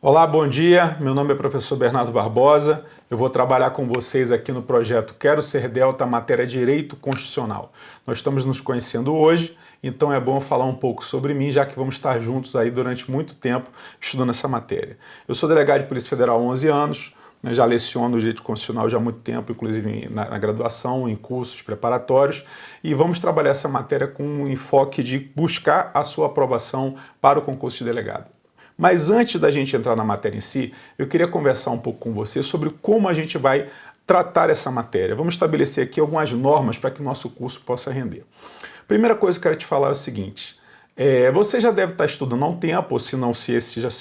Olá, bom dia. Meu nome é professor Bernardo Barbosa. Eu vou trabalhar com vocês aqui no projeto Quero Ser Delta, matéria Direito Constitucional. Nós estamos nos conhecendo hoje, então é bom falar um pouco sobre mim, já que vamos estar juntos aí durante muito tempo estudando essa matéria. Eu sou delegado de Polícia Federal há 11 anos, já leciono Direito Constitucional já há muito tempo, inclusive na graduação, em cursos preparatórios, e vamos trabalhar essa matéria com um enfoque de buscar a sua aprovação para o concurso de delegado. Mas antes da gente entrar na matéria em si, eu queria conversar um pouco com você sobre como a gente vai tratar essa matéria. Vamos estabelecer aqui algumas normas para que o nosso curso possa render. Primeira coisa que eu quero te falar é o seguinte, você já deve estar estudando há um tempo, ou se não, se esse já é o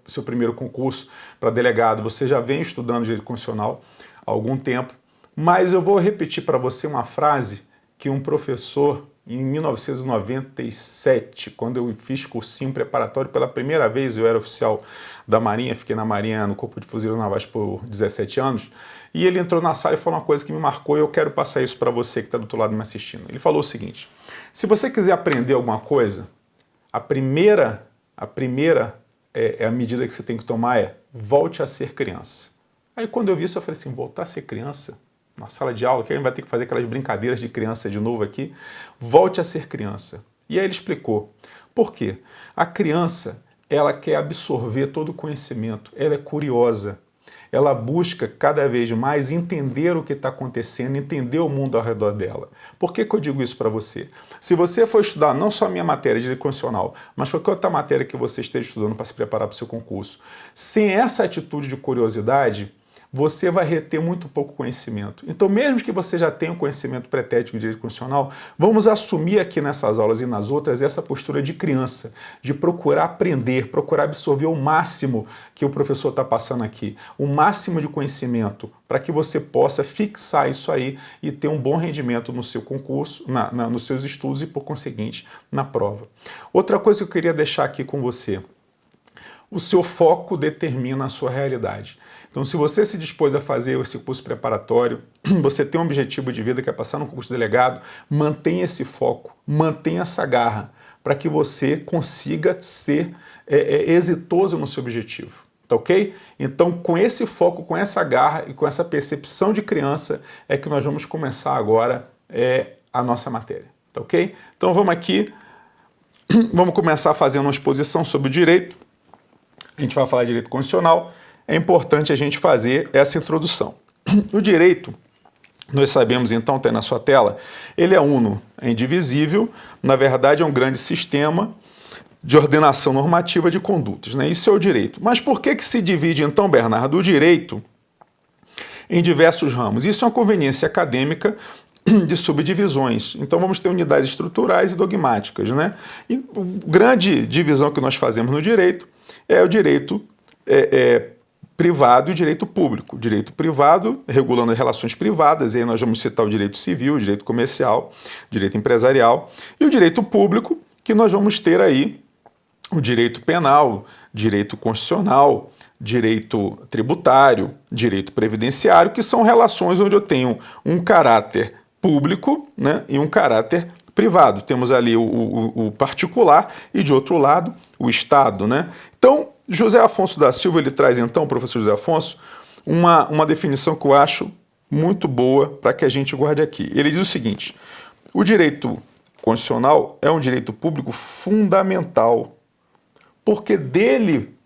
seu primeiro concurso para delegado, você já vem estudando Direito Constitucional há algum tempo, mas eu vou repetir para você uma frase que um professor em 1997, quando eu fiz cursinho preparatório pela primeira vez, eu era oficial da Marinha, fiquei na Marinha no Corpo de Fuzileiros Navais por 17 anos, e ele entrou na sala e falou uma coisa que me marcou e eu quero passar isso para você que está do outro lado me assistindo. Ele falou o seguinte, se você quiser aprender alguma coisa, a primeira medida que você tem que tomar é volte a ser criança. Aí quando eu vi isso eu falei assim, voltar a ser criança? Na sala de aula, que a gente vai ter que fazer aquelas brincadeiras de criança de novo aqui, volte a ser criança. E aí ele explicou. Por quê? A criança, ela quer absorver todo o conhecimento, ela é curiosa, ela busca cada vez mais entender o que está acontecendo, entender o mundo ao redor dela. Por que eu digo isso para você? Se você for estudar não só a minha matéria de Direito Constitucional, mas qualquer outra matéria que você esteja estudando para se preparar para o seu concurso, sem essa atitude de curiosidade, você vai reter muito pouco conhecimento. Então, mesmo que você já tenha um conhecimento pré-técnico de direito constitucional, vamos assumir aqui nessas aulas e nas outras essa postura de criança, de procurar aprender, procurar absorver o máximo que o professor está passando aqui, o máximo de conhecimento, para que você possa fixar isso aí e ter um bom rendimento no seu concurso, nos seus estudos e, por conseguinte, na prova. Outra coisa que eu queria deixar aqui com você, o seu foco determina a sua realidade. Então, se você se dispôs a fazer esse curso preparatório, você tem um objetivo de vida que é passar no concurso de delegado, mantenha esse foco, mantenha essa garra, para que você consiga ser exitoso no seu objetivo. Tá ok? Então, com esse foco, com essa garra e com essa percepção de criança, é que nós vamos começar agora a nossa matéria. Tá ok? Então, vamos aqui, vamos começar fazendo uma exposição sobre o direito. A gente vai falar de direito constitucional, é importante a gente fazer essa introdução. O direito, nós sabemos então, está aí na sua tela, ele é uno, é indivisível, na verdade é um grande sistema de ordenação normativa de condutas, né? Isso é o direito. Mas por que se divide então, Bernardo, o direito em diversos ramos? Isso é uma conveniência acadêmica de subdivisões. Então vamos ter unidades estruturais e dogmáticas, né? E a grande divisão que nós fazemos no direito é o direito privado e o direito público. O direito privado, regulando as relações privadas, e aí nós vamos citar o direito civil, o direito comercial, o direito empresarial, e o direito público, que nós vamos ter aí o direito penal, direito constitucional, direito tributário, direito previdenciário, que são relações onde eu tenho um caráter público, né, e um caráter privado. Temos ali o particular e, de outro lado, o Estado, né? Então, José Afonso da Silva, ele traz então, o professor José Afonso, uma definição que eu acho muito boa para que a gente guarde aqui. Ele diz o seguinte, o direito constitucional é um direito público fundamental, porque dele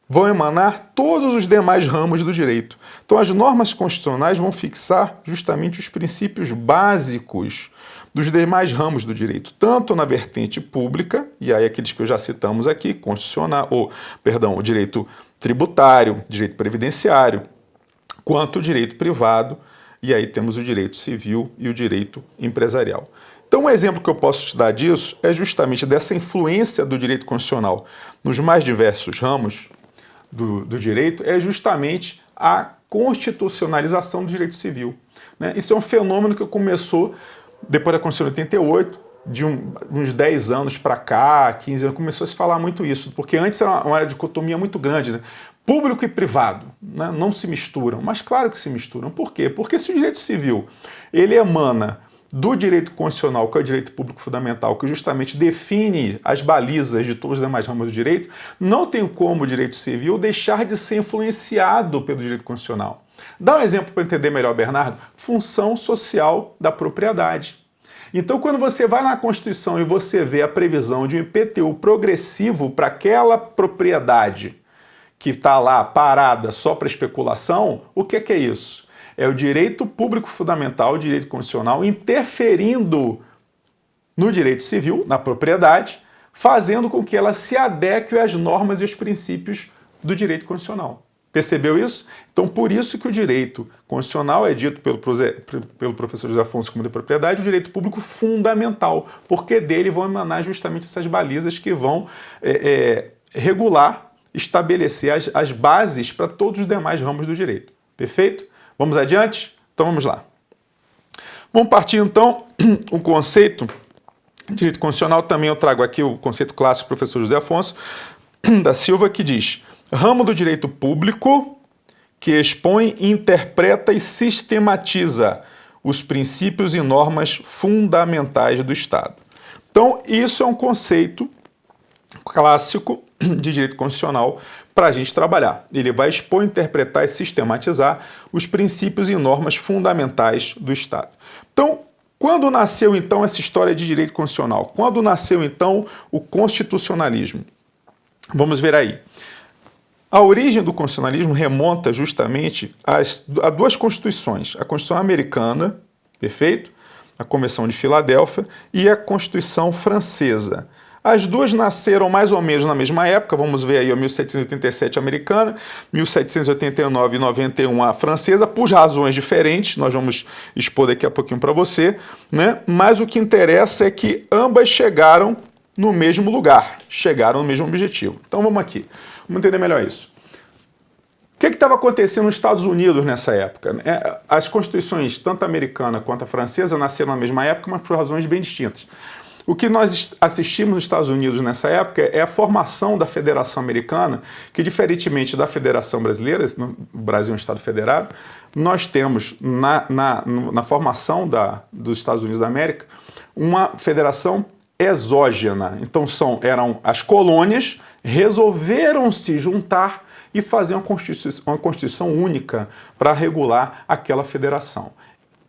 vão emanar todos os demais ramos do direito. Então, as normas constitucionais vão fixar justamente os princípios básicos dos demais ramos do direito, tanto na vertente pública, e aí aqueles que eu já citamos aqui, constitucional, o direito tributário, direito previdenciário, quanto o direito privado, e aí temos o direito civil e o direito empresarial. Então, um exemplo que eu posso te dar disso é justamente dessa influência do direito constitucional nos mais diversos ramos do direito, é justamente a constitucionalização do direito civil, né? Isso é um fenômeno que começou depois da Constituição de 88, de uns 10 anos para cá, 15 anos, começou a se falar muito isso, porque antes era uma dicotomia muito grande, né? Público e privado, né? Não se misturam, mas claro que se misturam. Por quê? Porque se o direito civil ele emana do direito constitucional, que é o direito público fundamental, que justamente define as balizas de todos os demais ramos do direito, não tem como o direito civil deixar de ser influenciado pelo direito constitucional. Dá um exemplo para entender melhor, Bernardo. Função social da propriedade. Então, quando você vai na Constituição e você vê a previsão de um IPTU progressivo para aquela propriedade que está lá parada só para especulação, o que é isso? É o direito público fundamental, o direito constitucional, interferindo no direito civil, na propriedade, fazendo com que ela se adeque às normas e aos princípios do direito constitucional. Percebeu isso? Então, por isso que o direito constitucional é dito pelo professor José Afonso como de propriedade, o direito público fundamental, porque dele vão emanar justamente essas balizas que vão regular, estabelecer as bases para todos os demais ramos do direito. Perfeito? Vamos adiante? Então vamos lá. Vamos partir então o conceito de direito constitucional. Também eu trago aqui o conceito clássico do professor José Afonso da Silva, que diz: ramo do direito público que expõe, interpreta e sistematiza os princípios e normas fundamentais do Estado. Então, isso é um conceito clássico de direito constitucional para a gente trabalhar. Ele vai expor, interpretar e sistematizar os princípios e normas fundamentais do Estado. Então, quando nasceu então essa história de direito constitucional? Quando nasceu então o constitucionalismo? Vamos ver aí. A origem do constitucionalismo remonta justamente a duas constituições, a Constituição Americana, perfeito? A Convenção de Filadélfia e a Constituição Francesa. As duas nasceram mais ou menos na mesma época, vamos ver aí a 1787 americana, 1789 e 91 a francesa, por razões diferentes, nós vamos expor daqui a pouquinho para você, né? Mas o que interessa é que ambas chegaram no mesmo lugar, chegaram no mesmo objetivo. Então vamos aqui, vamos entender melhor isso. O que estava acontecendo nos Estados Unidos nessa época? As constituições, tanto a americana quanto a francesa, nasceram na mesma época, mas por razões bem distintas. O que nós assistimos nos Estados Unidos nessa época é a formação da Federação Americana, que, diferentemente da Federação Brasileira, no Brasil é um Estado federado, nós temos na formação dos Estados Unidos da América uma federação exógena. Então eram as colônias, resolveram se juntar e fazer uma Constituição única para regular aquela federação.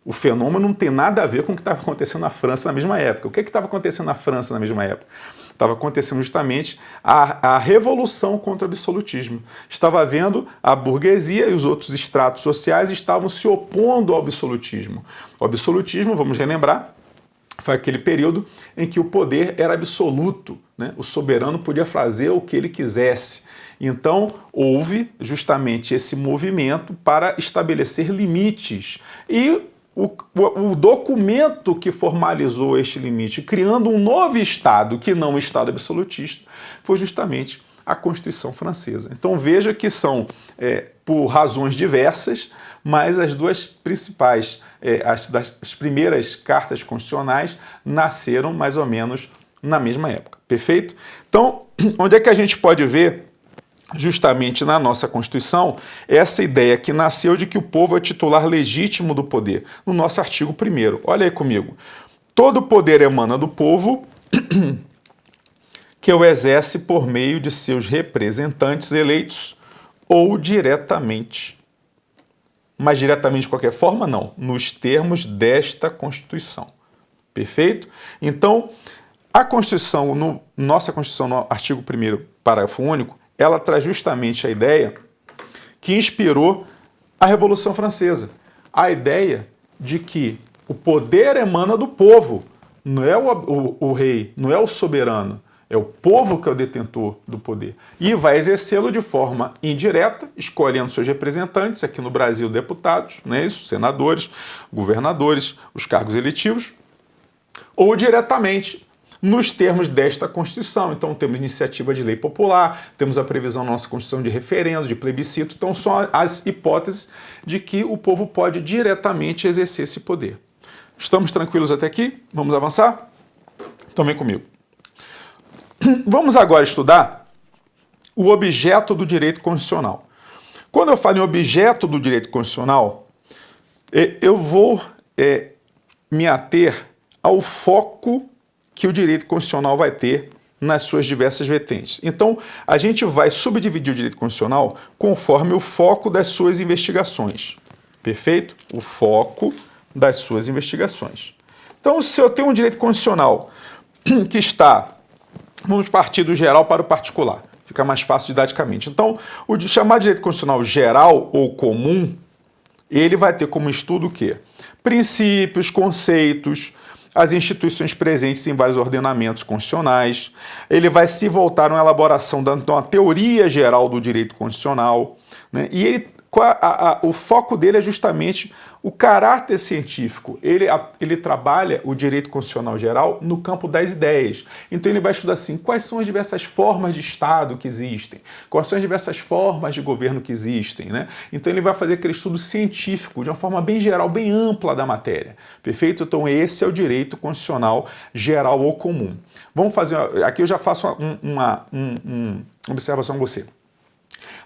O fenômeno não tem nada a ver com o que estava acontecendo na França na mesma época. O que estava acontecendo na França na mesma época? Estava acontecendo justamente a revolução contra o absolutismo. Estava havendo a burguesia e os outros estratos sociais estavam se opondo ao absolutismo. O absolutismo, vamos relembrar, foi aquele período em que o poder era absoluto, né? O soberano podia fazer o que ele quisesse. Então, houve justamente esse movimento para estabelecer limites. E o documento que formalizou este limite, criando um novo Estado, que não o Estado absolutista, foi justamente a Constituição Francesa. Então veja que são, por razões diversas, mas as duas principais, as primeiras cartas constitucionais nasceram mais ou menos na mesma época. Perfeito? Então, onde é que a gente pode ver justamente na nossa Constituição, essa ideia que nasceu de que o povo é titular legítimo do poder, no nosso artigo 1º. Olha aí comigo. Todo poder emana do povo que o exerce por meio de seus representantes eleitos ou diretamente. Mas diretamente de qualquer forma, não. Nos termos desta Constituição. Perfeito? Então, a Constituição, nossa Constituição, no artigo 1º, parágrafo único, ela traz justamente a ideia que inspirou a Revolução Francesa. A ideia de que o poder emana do povo, não é o rei, não é o soberano, é o povo que é o detentor do poder. E vai exercê-lo de forma indireta, escolhendo seus representantes, aqui no Brasil deputados, não é isso? Senadores, governadores, os cargos eletivos, ou diretamente, nos termos desta Constituição. Então, temos iniciativa de lei popular, temos a previsão na nossa Constituição de referendo, de plebiscito. Então, são as hipóteses de que o povo pode diretamente exercer esse poder. Estamos tranquilos até aqui? Vamos avançar? Então, vem comigo. Vamos agora estudar o objeto do direito constitucional. Quando eu falo em objeto do direito constitucional, eu vou me ater ao foco que o direito constitucional vai ter nas suas diversas vertentes. Então, a gente vai subdividir o direito constitucional conforme o foco das suas investigações. Perfeito? O foco das suas investigações. Então, se eu tenho um direito constitucional que está, vamos partir do geral para o particular, fica mais fácil didaticamente. Então, o chamado direito constitucional geral ou comum, ele vai ter como estudo o quê? Princípios, conceitos, as instituições presentes em vários ordenamentos constitucionais. Ele vai se voltar a uma elaboração da uma teoria geral do direito constitucional, né? E ele, o foco dele é justamente o caráter científico. Ele trabalha o direito constitucional geral no campo das ideias. Então ele vai estudar assim, quais são as diversas formas de Estado que existem, quais são as diversas formas de governo que existem, né? Então ele vai fazer aquele estudo científico de uma forma bem geral, bem ampla da matéria. Perfeito? Então esse é o direito constitucional geral ou comum. Vamos fazer, aqui eu já faço uma observação com você.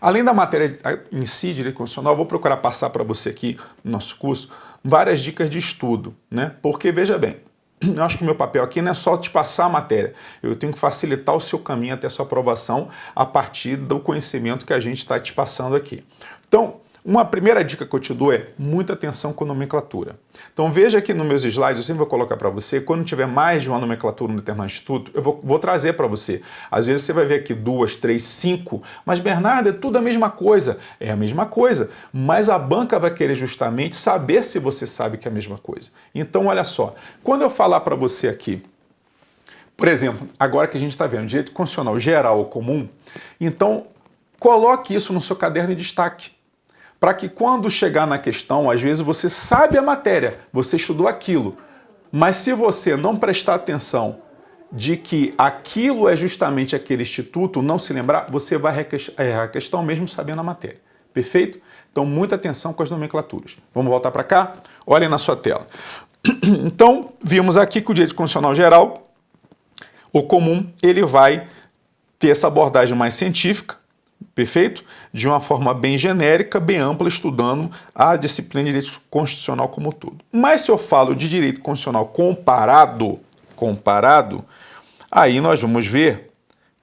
Além da matéria em si, direito constitucional, eu vou procurar passar para você aqui no nosso curso várias dicas de estudo, né? Porque, veja bem, eu acho que o meu papel aqui não é só te passar a matéria, eu tenho que facilitar o seu caminho até a sua aprovação a partir do conhecimento que a gente está te passando aqui. Então, uma primeira dica que eu te dou é muita atenção com nomenclatura. Então veja aqui nos meus slides, eu sempre vou colocar para você, quando tiver mais de uma nomenclatura no determinado instituto, eu vou trazer para você. Às vezes você vai ver aqui 2, 3, 5, mas Bernardo, é tudo a mesma coisa. É a mesma coisa, mas a banca vai querer justamente saber se você sabe que é a mesma coisa. Então olha só, quando eu falar para você aqui, por exemplo, agora que a gente está vendo direito constitucional geral ou comum, então coloque isso no seu caderno de destaque. Para que quando chegar na questão, às vezes você sabe a matéria, você estudou aquilo, mas se você não prestar atenção de que aquilo é justamente aquele instituto, não se lembrar, você vai errar a questão mesmo sabendo a matéria. Perfeito? Então, muita atenção com as nomenclaturas. Vamos voltar para cá? Olhem na sua tela. Então, vimos aqui que o direito constitucional geral, o comum, ele vai ter essa abordagem mais científica, perfeito? De uma forma bem genérica, bem ampla, estudando a disciplina de direito constitucional como um todo. Mas se eu falo de direito constitucional comparado, aí nós vamos ver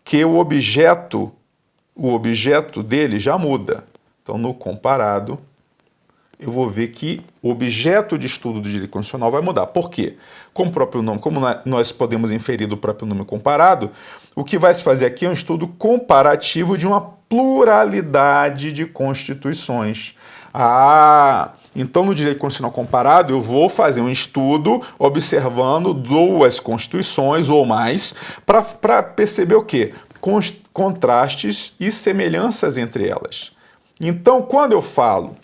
que o objeto dele já muda. Então, no comparado, eu vou ver que o objeto de estudo do direito constitucional vai mudar. Por quê? Como o próprio nome, como nós podemos inferir do próprio nome comparado, o que vai se fazer aqui é um estudo comparativo de uma pluralidade de constituições. Então no direito constitucional comparado eu vou fazer um estudo observando 2 constituições ou mais para perceber o quê? Contrastes e semelhanças entre elas. Então quando eu falo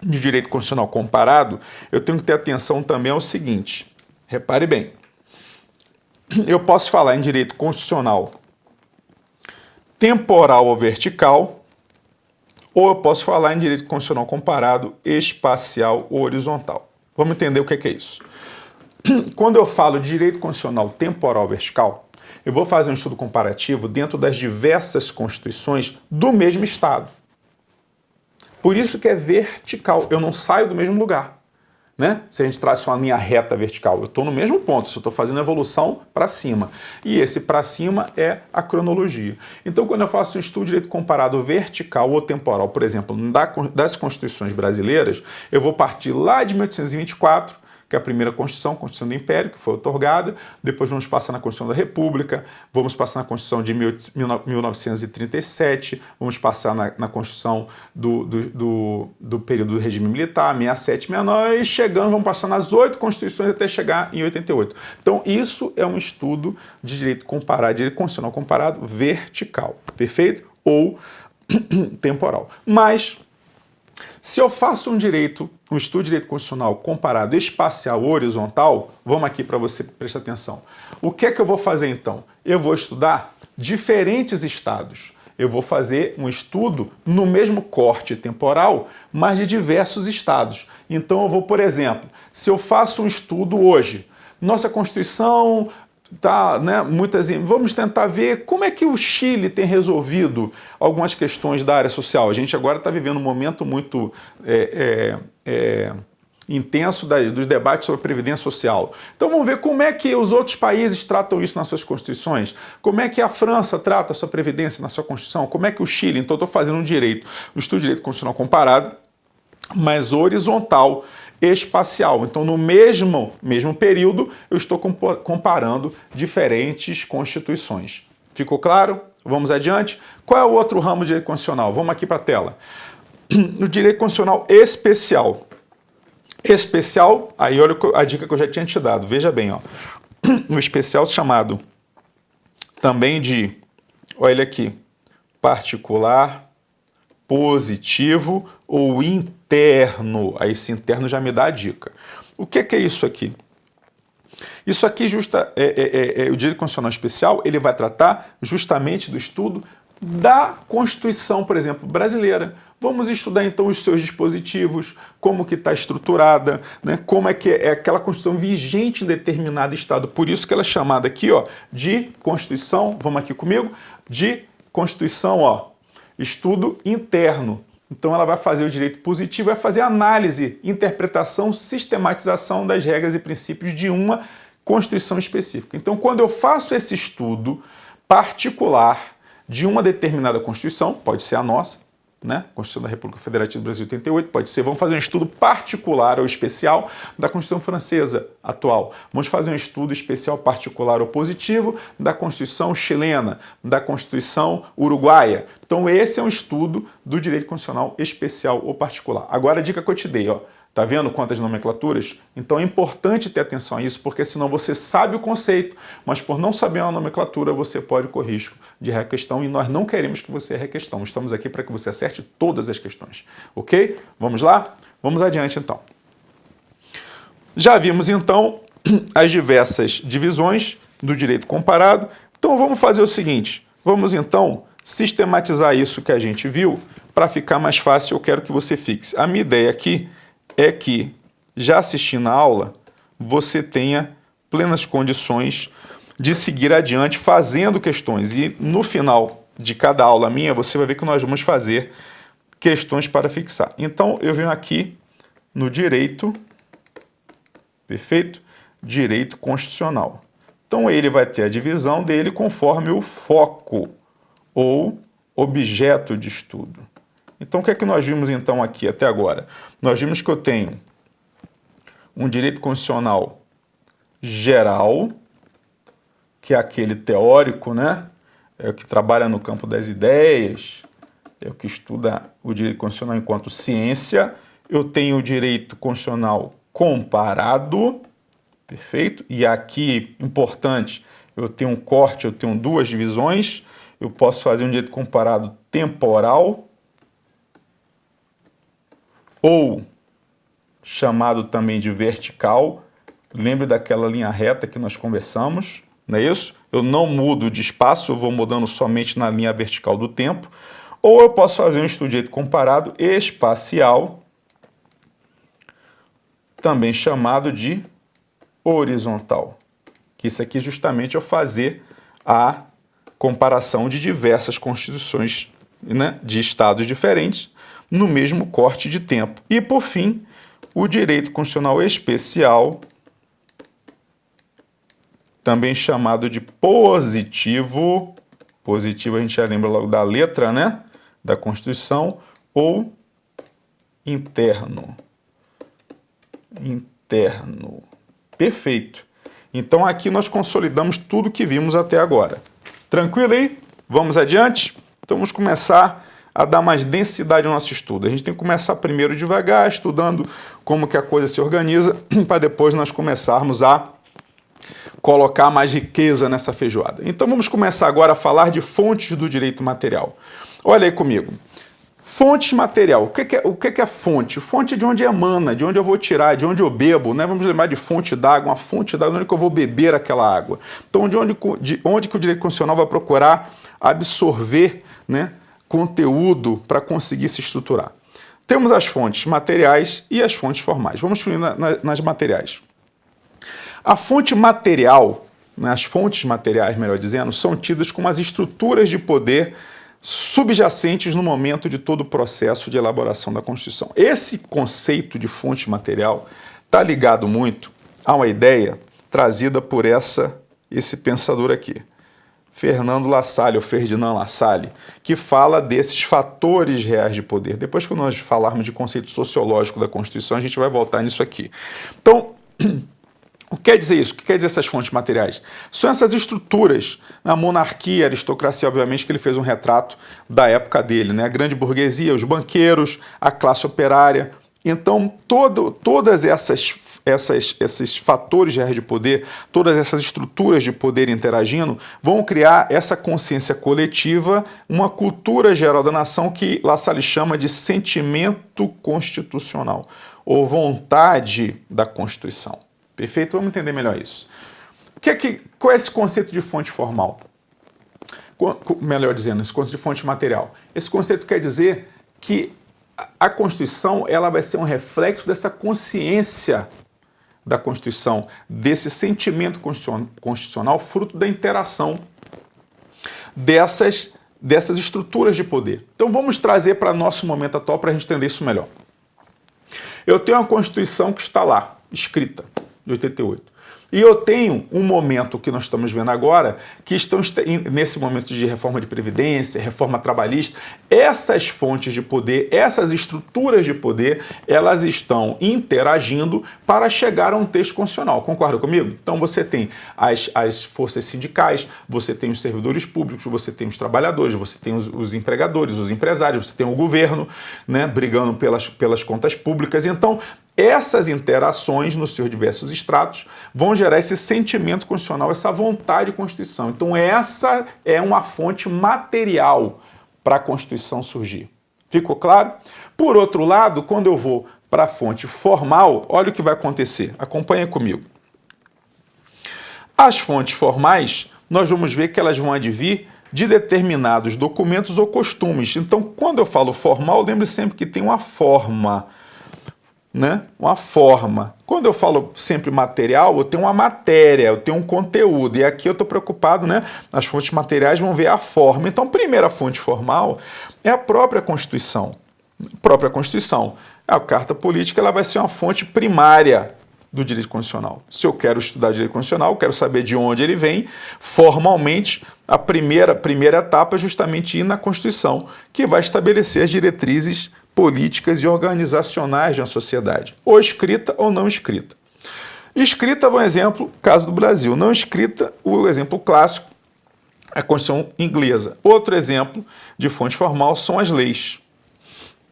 de direito constitucional comparado, eu tenho que ter atenção também ao seguinte, repare bem, eu posso falar em direito constitucional temporal ou vertical, ou eu posso falar em direito constitucional comparado espacial ou horizontal. Vamos entender o que é isso. Quando eu falo de direito constitucional temporal ou vertical, eu vou fazer um estudo comparativo dentro das diversas constituições do mesmo Estado. Por isso que é vertical, eu não saio do mesmo lugar. Né? Se a gente traça uma linha reta vertical, eu estou no mesmo ponto, eu estou fazendo evolução para cima. E esse para cima é a cronologia. Então, quando eu faço um estudo de direito comparado vertical ou temporal, por exemplo, das constituições brasileiras, eu vou partir lá de 1824, que é a primeira Constituição, a Constituição do Império, que foi outorgada, depois vamos passar na Constituição da República, vamos passar na Constituição de 1937, vamos passar na Constituição do período do regime militar, 67, 69, e chegando, vamos passar nas 8 Constituições até chegar em 88. Então, isso é um estudo de direito comparado, direito constitucional comparado vertical, perfeito? Ou temporal. Mas, se eu faço um estudo de direito constitucional comparado espacial ou horizontal, vamos aqui para você prestar atenção. O que é que eu vou fazer então? Eu vou estudar diferentes estados. Eu vou fazer um estudo no mesmo corte temporal, mas de diversos estados. Então eu vou, por exemplo, se eu faço um estudo hoje, nossa Constituição tá, né, vamos tentar ver como é que o Chile tem resolvido algumas questões da área social. A gente agora está vivendo um momento muito intenso dos debates sobre previdência social. Então vamos ver como é que os outros países tratam isso nas suas constituições, como é que a França trata a sua previdência na sua Constituição, como é que o Chile. Então estou fazendo um estudo de direito constitucional comparado, mas horizontal, espacial. Então, no mesmo período, eu estou comparando diferentes constituições. Ficou claro? Vamos adiante. Qual é o outro ramo de direito constitucional? Vamos aqui para a tela. No direito constitucional especial. Especial, aí olha a dica que eu já tinha te dado. Veja bem, ó. No especial chamado também de, olha aqui, particular, positivo ou interno. Aí esse interno já me dá a dica. O que é isso aqui? Isso aqui o direito constitucional especial, ele vai tratar justamente do estudo da Constituição, por exemplo, brasileira. Vamos estudar então os seus dispositivos, como que está estruturada, né? Como é que é aquela Constituição vigente em determinado estado. Por isso que ela é chamada aqui, ó, de Constituição, vamos aqui comigo, de Constituição, ó, estudo interno. Então ela vai fazer o direito positivo, vai fazer análise, interpretação, sistematização das regras e princípios de uma Constituição específica. Então quando eu faço esse estudo particular de uma determinada Constituição, pode ser a nossa, né? Constituição da República Federativa do Brasil de 88, pode ser, vamos fazer um estudo particular ou especial da Constituição Francesa atual. Vamos fazer um estudo especial particular ou positivo da Constituição chilena, da Constituição uruguaia. Então esse é um estudo do direito constitucional especial ou particular. Agora a dica que eu te dei, ó. Tá vendo quantas nomenclaturas? Então é importante ter atenção a isso, porque senão você sabe o conceito, mas por não saber a nomenclatura, você pode correr risco de requestão e nós não queremos que você requestão. Estamos aqui para que você acerte todas as questões. Ok? Vamos lá? Vamos adiante então. Já vimos então as diversas divisões do direito comparado. Então vamos fazer o seguinte, vamos então sistematizar isso que a gente viu. Para ficar mais fácil, eu quero que você fixe. A minha ideia aqui é que, já assistindo a aula, você tenha plenas condições de seguir adiante fazendo questões. E no final de cada aula minha, você vai ver que nós vamos fazer questões para fixar. Então, eu venho aqui no direito, perfeito? Direito constitucional. Então, ele vai ter a divisão dele conforme o foco ou objeto de estudo. Então, o que é que nós vimos então aqui até agora? Nós vimos que eu tenho um direito constitucional geral, que é aquele teórico, né? É o que trabalha no campo das ideias, é o que estuda o direito constitucional enquanto ciência. Eu tenho o direito constitucional comparado, perfeito? E aqui, importante, eu tenho um corte, eu tenho duas divisões. Eu posso fazer um direito comparado temporal, ou chamado também de vertical. Lembre daquela linha reta que nós conversamos, não é isso? Eu não mudo de espaço, eu vou mudando somente na linha vertical do tempo. Ou eu posso fazer um estudo de direito comparado espacial, também chamado de horizontal. Que isso aqui justamente é fazer a comparação de diversas constituições, né, de estados diferentes, no mesmo corte de tempo. E, por fim, o direito constitucional especial, também chamado de positivo. Positivo a gente já lembra logo da letra, né? Da Constituição. Ou interno. Interno. Perfeito. Então, aqui nós consolidamos tudo que vimos até agora. Tranquilo aí? Vamos adiante? Então, vamos começar a dar mais densidade ao nosso estudo. A gente tem que começar primeiro devagar, estudando como que a coisa se organiza, para depois nós começarmos a colocar mais riqueza nessa feijoada. Então vamos começar agora a falar de fontes do direito material. Olha aí comigo. Fonte material. O que é fonte? Fonte é de onde emana, de onde eu vou tirar, de onde eu bebo, né? Vamos lembrar de fonte d'água, uma fonte d'água, de onde que eu vou beber aquela água. Então, de onde que o direito constitucional vai procurar absorver, né, conteúdo para conseguir se estruturar. Temos as fontes materiais e as fontes formais. Vamos primeiro nas materiais. A fonte material, né, as fontes materiais, melhor dizendo, são tidas como as estruturas de poder subjacentes no momento de todo o processo de elaboração da Constituição. Esse conceito de fonte material está ligado muito a uma ideia trazida por esse pensador aqui, Fernando Lassalle, ou Ferdinand Lassalle, que fala desses fatores reais de poder. Depois que nós falarmos de conceito sociológico da Constituição, a gente vai voltar nisso aqui. Então, o que quer dizer isso? O que quer dizer essas fontes materiais? São essas estruturas, a monarquia, a aristocracia, obviamente, que ele fez um retrato da época dele, né? A grande burguesia, os banqueiros, a classe operária. Então, todas esses fatores reais de poder, todas essas estruturas de poder interagindo, vão criar essa consciência coletiva, uma cultura geral da nação que Lassalle chama de sentimento constitucional, ou vontade da Constituição. Perfeito? Vamos entender melhor isso. Qual é esse conceito de fonte formal? Melhor dizendo, esse conceito de fonte material. Esse conceito quer dizer que a Constituição ela vai ser um reflexo dessa consciência da Constituição, desse sentimento constitucional, fruto da interação dessas estruturas de poder. Então vamos trazer para nosso momento atual para a gente entender isso melhor. Eu tenho uma Constituição que está lá, escrita, de 88. E eu tenho um momento que nós estamos vendo agora, que estão nesse momento de reforma de previdência, reforma trabalhista, essas fontes de poder, essas estruturas de poder, elas estão interagindo para chegar a um texto constitucional. Concorda comigo? Então você tem as forças sindicais, você tem os servidores públicos, você tem os trabalhadores, você tem os empregadores, os empresários, você tem o governo, né, brigando pelas contas públicas. Então, essas interações nos seus diversos estratos vão gerar esse sentimento constitucional, essa vontade de Constituição. Então essa é uma fonte material para a Constituição surgir. Ficou claro? Por outro lado, quando eu vou para a fonte formal, olha o que vai acontecer. Acompanha comigo. As fontes formais, nós vamos ver que elas vão advir de determinados documentos ou costumes. Então, quando eu falo formal, lembre sempre que tem uma forma, né? Uma forma. Quando eu falo sempre material, eu tenho uma matéria, eu tenho um conteúdo. E aqui eu estou preocupado, né? As fontes materiais vão ver a forma. Então, a primeira fonte formal é a própria Constituição. A Carta Política ela vai ser uma fonte primária do direito constitucional. Se eu quero estudar direito constitucional, eu quero saber de onde ele vem, formalmente, a primeira etapa é justamente ir na Constituição, que vai estabelecer as diretrizes políticas e organizacionais de uma sociedade, ou escrita ou não escrita. Escrita, um exemplo, caso do Brasil. Não escrita, o exemplo clássico, a Constituição inglesa. Outro exemplo de fonte formal são as leis,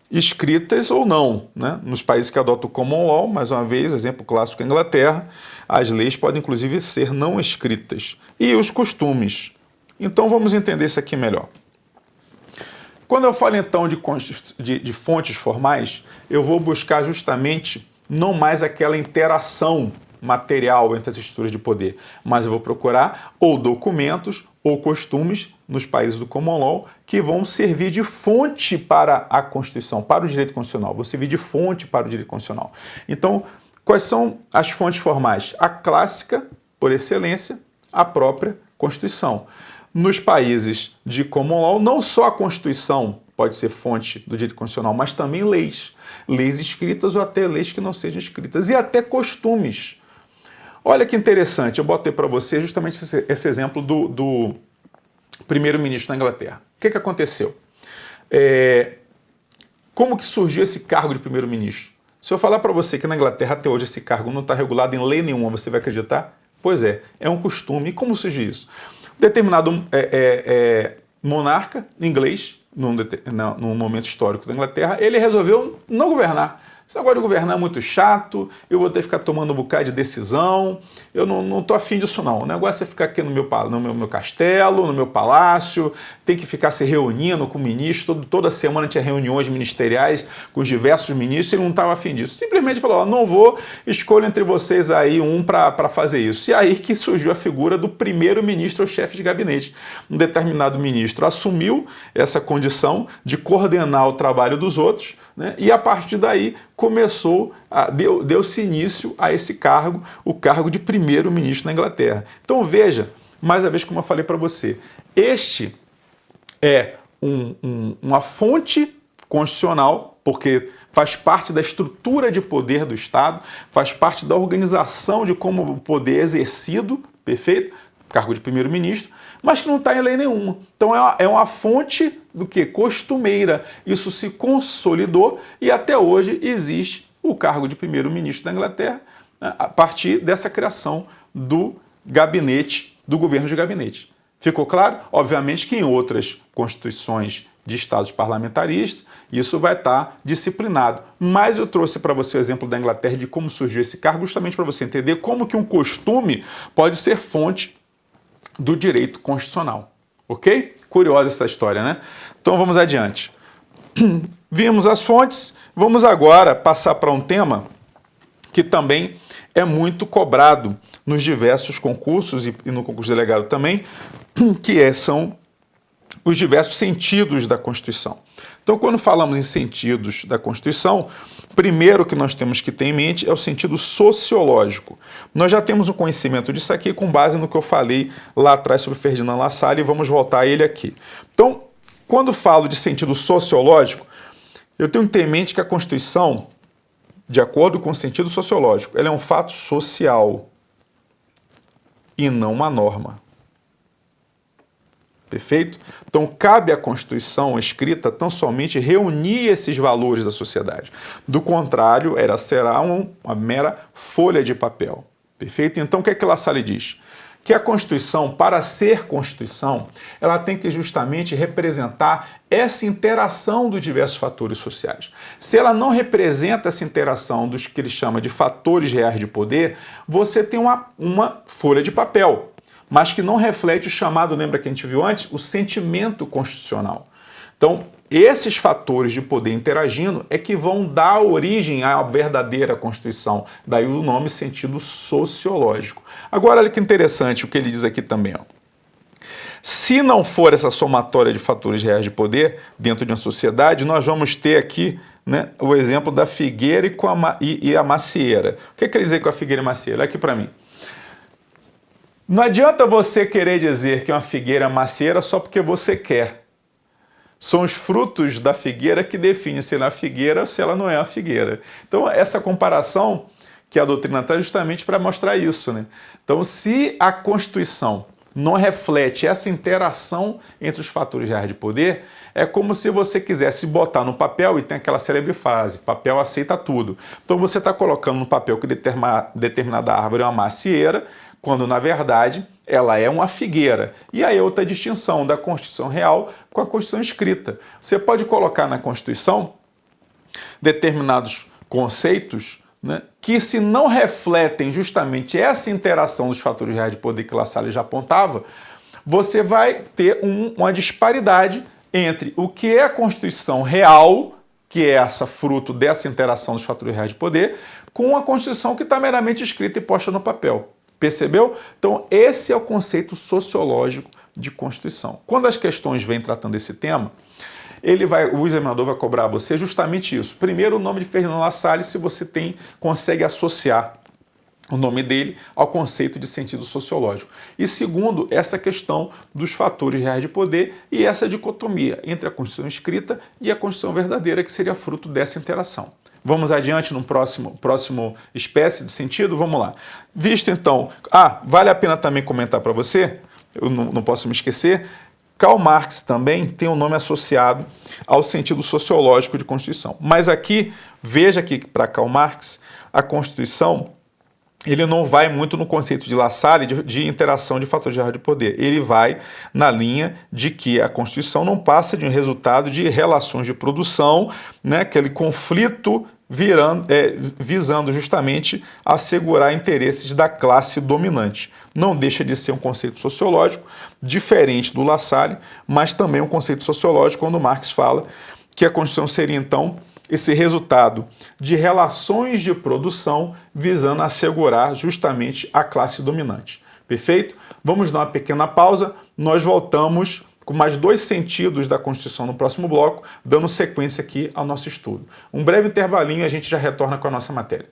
escritas ou não, né? Nos países que adotam o Common Law, mais uma vez, exemplo clássico, a Inglaterra, as leis podem inclusive ser não escritas. E os costumes. Então vamos entender isso aqui melhor. Quando eu falo então de fontes formais, eu vou buscar justamente não mais aquela interação material entre as estruturas de poder, mas eu vou procurar ou documentos ou costumes nos países do Common Law que vão servir de fonte para a Constituição, para o direito constitucional, vão servir de fonte para o direito constitucional. Então, quais são as fontes formais? A clássica, por excelência, a própria Constituição. Nos países de Common Law, não só a Constituição pode ser fonte do direito constitucional, mas também leis. Leis escritas ou até leis que não sejam escritas. E até costumes. Olha que interessante, eu botei para você justamente esse exemplo do primeiro-ministro da Inglaterra. O que aconteceu? Como que surgiu esse cargo de primeiro-ministro? Se eu falar para você que na Inglaterra até hoje esse cargo não está regulado em lei nenhuma, você vai acreditar? Pois é um costume. E como surgiu isso? Determinado monarca inglês, num momento histórico da Inglaterra, ele resolveu não governar. Esse negócio de governar é muito chato, eu vou ter que ficar tomando um bocado de decisão, eu não estou afim disso não. O negócio é ficar aqui no meu castelo, no meu palácio, tem que ficar se reunindo com o ministro, toda semana tinha reuniões ministeriais com os diversos ministros, ele não estava afim disso. Simplesmente falou, não vou, escolho entre vocês aí um para fazer isso. E aí que surgiu a figura do primeiro-ministro ou chefe de gabinete. Um determinado ministro assumiu essa condição de coordenar o trabalho dos outros, né? E a partir daí deu-se início a esse cargo, o cargo de primeiro-ministro na Inglaterra. Então veja, mais uma vez como eu falei para você, este é uma fonte constitucional, porque faz parte da estrutura de poder do Estado, faz parte da organização de como o poder é exercido, perfeito? Cargo de primeiro-ministro, mas que não está em lei nenhuma. Então é uma fonte do que? Costumeira. Isso se consolidou e até hoje existe o cargo de primeiro-ministro da Inglaterra, né, a partir dessa criação do gabinete, do governo de gabinete. Ficou claro? Obviamente que em outras constituições de estados parlamentaristas, isso vai estar disciplinado. Mas eu trouxe para você o exemplo da Inglaterra de como surgiu esse cargo, justamente para você entender como que um costume pode ser fonte do direito constitucional. Ok? Curiosa essa história, né? Então vamos adiante. Vimos as fontes, vamos agora passar para um tema que também é muito cobrado nos diversos concursos e no concurso delegado também, que são os diversos sentidos da Constituição. Então, quando falamos em sentidos da Constituição, primeiro que nós temos que ter em mente é o sentido sociológico. Nós já temos um conhecimento disso aqui com base no que eu falei lá atrás sobre Ferdinand Lassalle e vamos voltar a ele aqui. Então, quando falo de sentido sociológico, eu tenho que ter em mente que a Constituição, de acordo com o sentido sociológico, ela é um fato social e não uma norma. Perfeito? Então, cabe à Constituição escrita tão somente reunir esses valores da sociedade. Do contrário, ela será uma mera folha de papel. Perfeito? Então, o que é que Lassalle diz? Que a Constituição, para ser Constituição, ela tem que justamente representar essa interação dos diversos fatores sociais. Se ela não representa essa interação dos que ele chama de fatores reais de poder, você tem uma folha de papel, mas que não reflete o chamado, lembra que a gente viu antes, o sentimento constitucional. Então, esses fatores de poder interagindo é que vão dar origem à verdadeira Constituição. Daí o nome sentido sociológico. Agora, olha que interessante o que ele diz aqui também. Ó. Se não for essa somatória de fatores reais de poder dentro de uma sociedade, nós vamos ter aqui, né, o exemplo da figueira e a macieira. O que quer dizer com a figueira e a macieira? Olha aqui para mim. Não adianta você querer dizer que uma figueira é macieira só porque você quer. São os frutos da figueira que definem se ela é uma figueira ou se ela não é uma figueira. Então, essa comparação que a doutrina traz justamente para mostrar isso, né? Então, se a Constituição não reflete essa interação entre os fatores reais de poder, é como se você quisesse botar no papel, e tem aquela célebre frase, papel aceita tudo. Então, você está colocando no papel que determinada árvore é uma macieira, quando, na verdade, ela é uma figueira. E aí outra distinção da Constituição real com a Constituição escrita. Você pode colocar na Constituição determinados conceitos, né, que, se não refletem justamente essa interação dos fatores reais de poder que Lassalle já apontava, você vai ter uma disparidade entre o que é a Constituição real, que é essa fruto dessa interação dos fatores reais de poder, com a Constituição que está meramente escrita e posta no papel. Percebeu? Então, esse é o conceito sociológico de Constituição. Quando as questões vêm tratando esse tema, o examinador vai cobrar a você justamente isso. Primeiro, o nome de Ferdinand Lassalle, se você consegue associar o nome dele ao conceito de sentido sociológico. E segundo, essa questão dos fatores reais de poder e essa dicotomia entre a Constituição escrita e a Constituição verdadeira, que seria fruto dessa interação. Vamos adiante no próximo espécie de sentido? Vamos lá. Visto então... vale a pena também comentar para você, eu não posso me esquecer, Karl Marx também tem um nome associado ao sentido sociológico de Constituição. Mas aqui, veja que para Karl Marx, a Constituição, ele não vai muito no conceito de Lassalle de interação de fatores reais de poder. Ele vai na linha de que a Constituição não passa de um resultado de relações de produção, né, aquele conflito visando justamente assegurar interesses da classe dominante. Não deixa de ser um conceito sociológico diferente do Lassalle, mas também um conceito sociológico quando Marx fala que a Constituição seria, então, esse resultado de relações de produção visando assegurar justamente a classe dominante. Perfeito? Vamos dar uma pequena pausa, nós voltamos com mais 2 sentidos da Constituição no próximo bloco, dando sequência aqui ao nosso estudo. Um breve intervalinho e a gente já retorna com a nossa matéria.